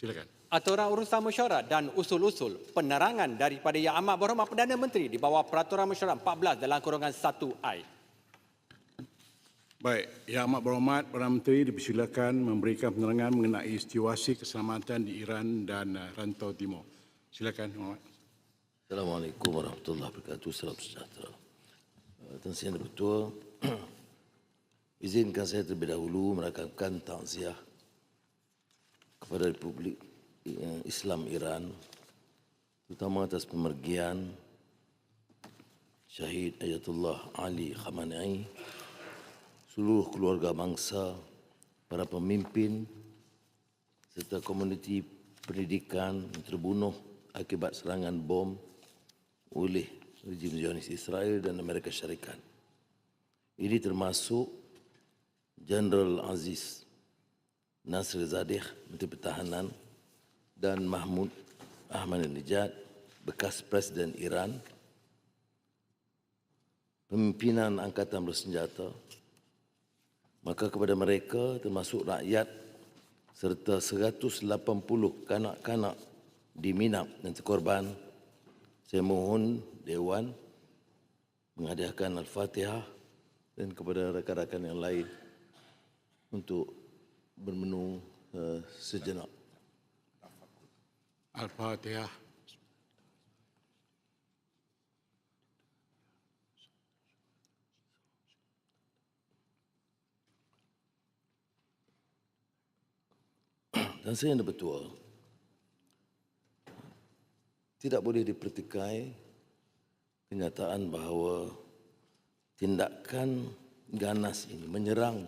Silakan. Aturan urusan mesyuarat dan usul-usul penerangan daripada Yang Amat Berhormat Perdana Menteri di bawah Peraturan Mesyuarat 14 dalam kurungan 1I. Baik, Yang Amat Berhormat Perdana Menteri dipersilakan memberikan penerangan mengenai situasi keselamatan di Iran dan Rantau Timur. Silakan, Muhammad. Assalamualaikum warahmatullahi wabarakatuh. Salam sejahtera. Tuan Yang Dipertua, izinkan saya terlebih dahulu merakamkan takziah kepada Republik Islam Iran, terutama atas pemergian Syahid Ayatullah Ali Khamenei, seluruh keluarga bangsa, para pemimpin serta komuniti pendidikan yang terbunuh akibat serangan bom oleh rejim Zionis Israel dan Amerika Syarikat. Ini termasuk Jeneral Aziz Nasrizzadeh, Menteri Pertahanan, dan Mahmud Ahmadinejad, bekas Presiden Iran, pimpinan Angkatan Bersenjata. Maka kepada mereka termasuk rakyat serta 180 kanak-kanak di Minab yang terkorban, saya mohon Dewan menghadiahkan Al-Fatihah dan kepada rakan-rakan yang lain untuk bermenung sejenak. Al-Fatihah. Dan saya yang bertua, tidak boleh dipertikai kenyataan bahawa tindakan ganas ini menyerang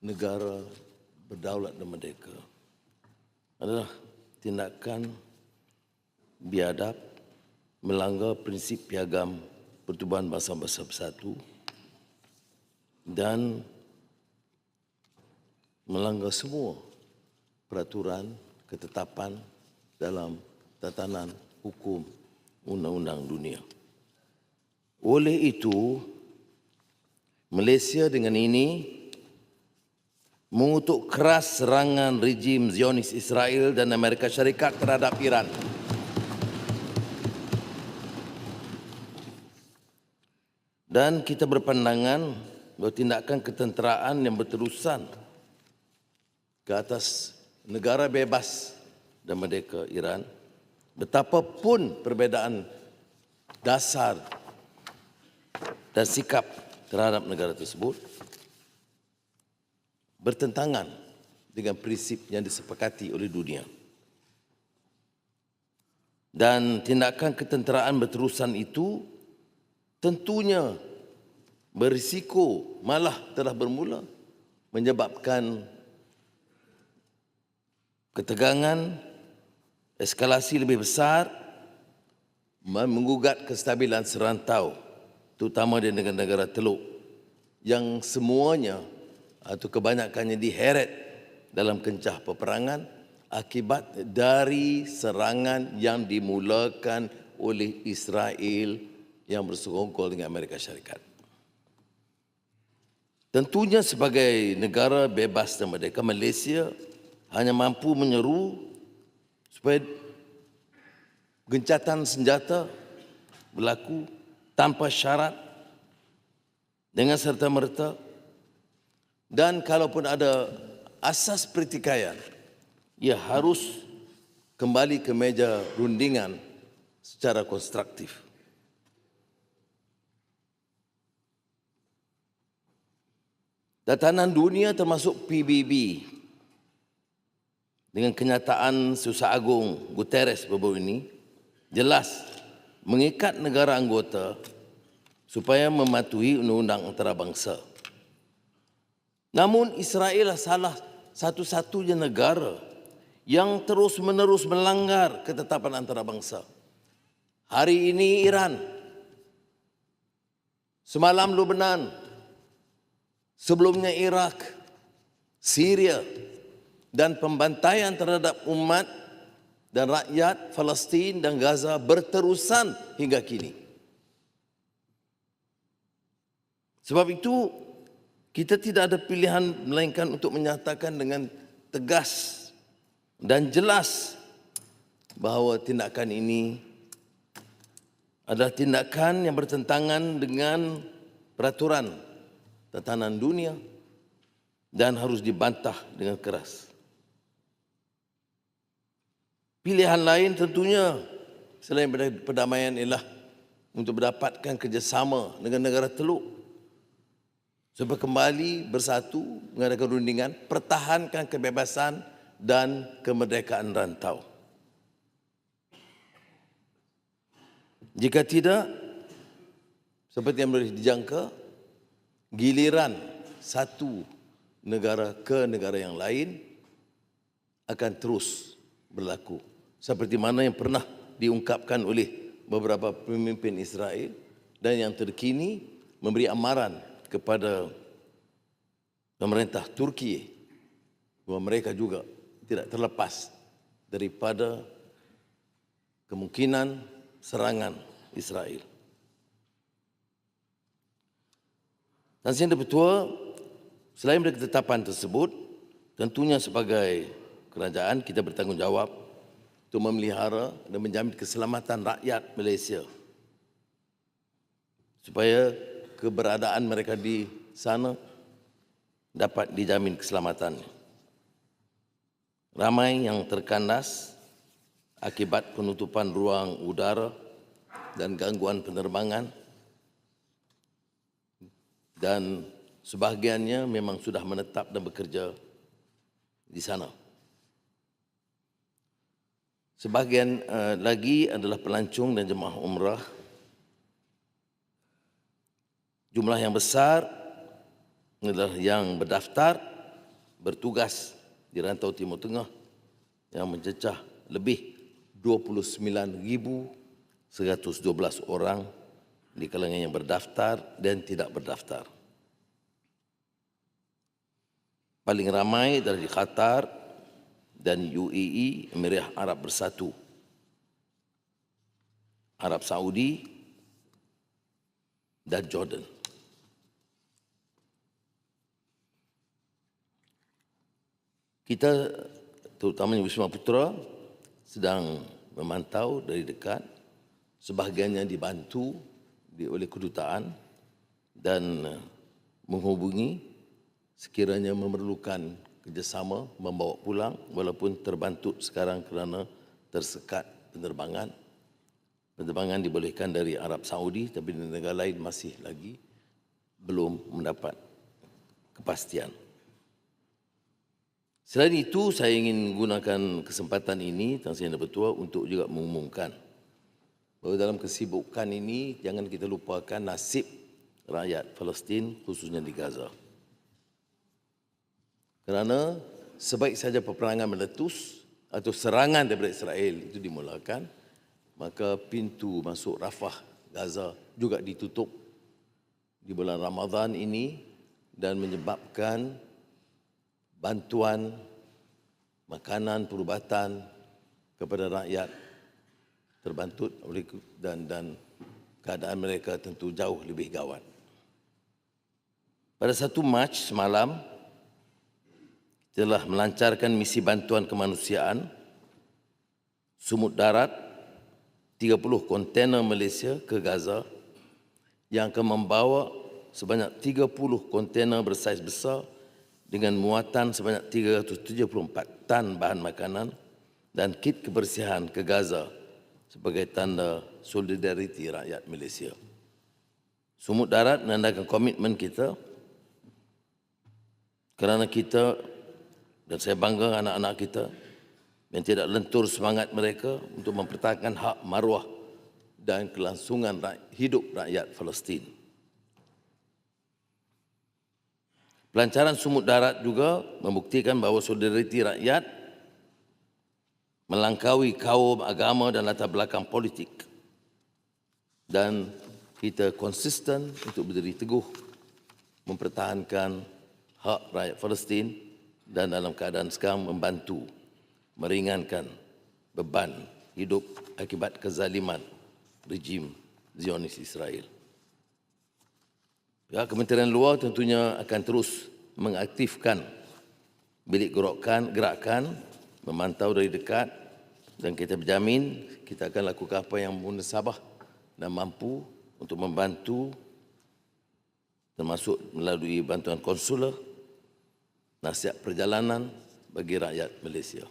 negara berdaulat dan merdeka adalah tindakan biadab, melanggar prinsip piagam Pertubuhan Bangsa-Bangsa Bersatu dan melanggar semua peraturan, ketetapan dalam tatanan hukum undang-undang dunia. Oleh itu, Malaysia dengan ini mengutuk keras serangan rejim Zionis Israel dan Amerika Syarikat terhadap Iran. Dan kita berpandangan bahawa tindakan ketenteraan yang berterusan ke atas negara bebas dan merdeka Iran, betapapun perbezaan dasar dan sikap terhadap negara tersebut, bertentangan dengan prinsip yang disepakati oleh dunia. Dan tindakan ketenteraan berterusan itu tentunya berisiko, malah telah bermula menyebabkan ketegangan, eskalasi lebih besar, menggugat kestabilan serantau, terutama di negara-negara Teluk, yang semuanya atau kebanyakannya diheret dalam kencah peperangan akibat dari serangan yang dimulakan oleh Israel yang bersekongkol dengan Amerika Syarikat. Tentunya sebagai negara bebas dan merdeka, Malaysia hanya mampu menyeru supaya gencatan senjata berlaku tanpa syarat, dengan serta-merta, dan kalaupun ada asas pertikaian, ia harus kembali ke meja rundingan secara konstruktif. Tatanan dunia termasuk PBB dengan kenyataan Susah Agung Guterres baru ini jelas mengikat negara anggota supaya mematuhi undang-undang antarabangsa. Namun Israel salah satu-satunya negara yang terus-menerus melanggar ketetapan antarabangsa. Hari ini Iran, semalam Lebanon, sebelumnya Iraq, Syria, dan pembantaian terhadap umat dan rakyat Palestin dan Gaza berterusan hingga kini. Sebab itu, kita tidak ada pilihan melainkan untuk menyatakan dengan tegas Dan jelas bahawa tindakan ini adalah tindakan yang bertentangan dengan peraturan tatanan dunia dan harus dibantah dengan keras. Pilihan lain tentunya selain perdamaian ialah untuk mendapatkan kerjasama dengan negara Teluk supaya kembali bersatu, mengadakan rundingan, pertahankan kebebasan dan kemerdekaan rantau. Jika tidak, seperti yang boleh dijangka, giliran satu negara ke negara yang lain akan terus berlaku. Seperti mana yang pernah diungkapkan oleh beberapa pemimpin Israel dan yang terkini memberi amaran kepada pemerintah Turki bahawa mereka juga tidak terlepas daripada kemungkinan serangan Israel. Dan Sien Ketua, selain dari ketetapan tersebut, tentunya sebagai kerajaan kita bertanggungjawab untuk memelihara dan menjamin keselamatan rakyat Malaysia supaya keberadaan mereka di sana dapat dijamin keselamatannya. Ramai yang terkandas akibat penutupan ruang udara dan gangguan penerbangan, dan sebahagiannya memang sudah menetap dan bekerja di sana. Sebahagian lagi adalah pelancong dan jemaah umrah. Jumlah yang besar adalah yang berdaftar bertugas di rantau Timur Tengah yang mencecah lebih 29,112 orang di kalangan yang berdaftar dan tidak berdaftar. Paling ramai adalah di Qatar dan UAE, Emirat Arab Bersatu, Arab Saudi dan Jordan. Kita, terutamanya Wisma Putra, sedang memantau dari dekat. Sebahagiannya dibantu oleh kedutaan dan menghubungi sekiranya memerlukan kerjasama membawa pulang, walaupun terbantut sekarang kerana tersekat penerbangan. Penerbangan dibolehkan dari Arab Saudi, tapi di negara lain masih lagi belum mendapat kepastian. Selain itu, saya ingin menggunakan kesempatan ini, Tan Sri Yang Bertuah, untuk juga mengumumkan bahawa dalam kesibukan ini jangan kita lupakan nasib rakyat Palestin, khususnya di Gaza. Kerana sebaik saja peperangan meletus atau serangan daripada Israel itu dimulakan, maka pintu masuk Rafah, Gaza juga ditutup di bulan Ramadan ini dan menyebabkan bantuan makanan, perubatan kepada rakyat terbantut oleh dan keadaan mereka tentu jauh lebih gawat. Pada 1 Mac semalam telah melancarkan misi bantuan kemanusiaan sumut darat 30 kontena Malaysia ke Gaza yang akan membawa sebanyak 30 kontena bersaiz besar dengan muatan sebanyak 374 tan bahan makanan dan kit kebersihan ke Gaza sebagai tanda solidariti rakyat Malaysia. Sumut darat menandakan komitmen kita kerana kita, dan saya bangga anak-anak kita yang tidak lentur semangat mereka untuk mempertahankan hak maruah dan kelangsungan hidup rakyat Palestin. Pelancaran sumut darat juga membuktikan bahawa solidariti rakyat melangkaui kaum, agama dan latar belakang politik. Dan kita konsisten untuk berdiri teguh mempertahankan hak rakyat Palestin dan dalam keadaan sekarang membantu meringankan beban hidup akibat kezaliman rejim Zionis Israel. Ya, Kementerian Luar tentunya akan terus mengaktifkan bilik gerakan memantau dari dekat dan kita berjamin kita akan lakukan apa yang munasabah dan mampu untuk membantu termasuk melalui bantuan konsuler, nasihat perjalanan bagi rakyat Malaysia.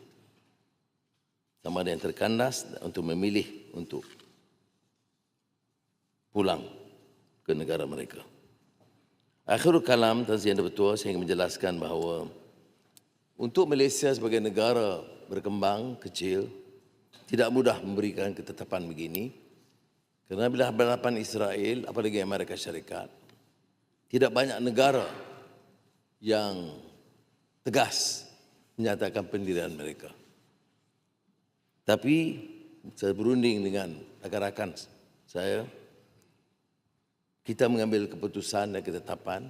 Sama ada yang terkandas untuk memilih untuk pulang ke negara mereka. Akhirul kalam, Tan Sri Yang Di-Pertua, saya ingin menjelaskan bahawa untuk Malaysia sebagai negara berkembang kecil, tidak mudah memberikan ketetapan begini. Kerana bila berhadapan Israel, apalagi Amerika Syarikat, tidak banyak negara yang tegas menyatakan pendirian mereka. Tapi saya berunding dengan rakan-rakan saya, kita mengambil keputusan dan ketetapan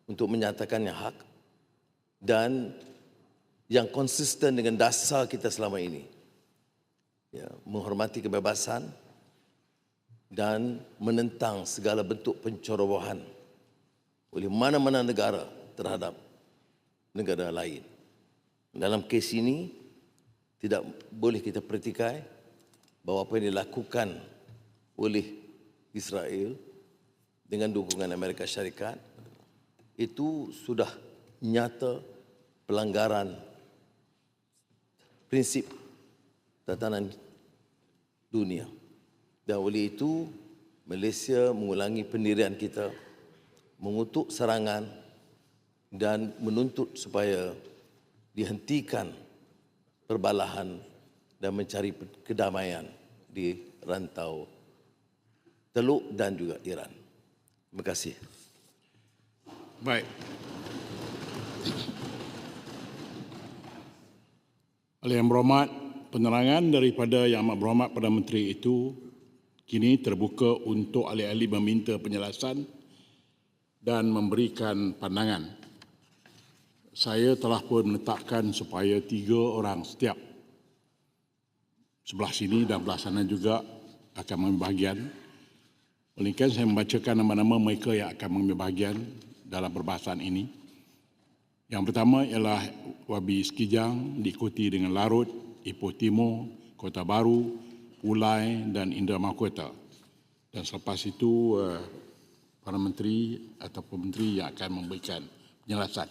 untuk menyatakan yang hak dan yang konsisten dengan dasar kita selama ini. Ya, menghormati kebebasan dan menentang segala bentuk pencerobohan oleh mana-mana negara terhadap negara lain. Dalam kes ini, tidak boleh kita pertikai bahawa apa yang dilakukan oleh Israel dengan dukungan Amerika Syarikat itu sudah nyata pelanggaran prinsip tatanan dunia. Dan oleh itu, Malaysia mengulangi pendirian kita, mengutuk serangan dan menuntut supaya dihentikan perbalahan dan mencari kedamaian di rantau Teluk dan juga Iran. Terima kasih. Baik. Oleh Yang Berhormat, penerangan daripada Yang Amat Berhormat Perdana Menteri itu kini terbuka untuk ahli-ahli meminta penjelasan dan memberikan pandangan. Saya telah pun menetapkan supaya 3 orang setiap sebelah sini dan belah sana juga akan mengambil bahagian. Oleh kerana saya membacakan nama-nama mereka yang akan mengambil bahagian dalam perbahasan ini. Yang pertama ialah Wabi Sekijang, diikuti dengan Larut, Ipoh Timur, Kota Baru, Ulai dan Indra Mahkota. Dan selepas itu para menteri ataupun menteri yang akan memberikan penjelasan.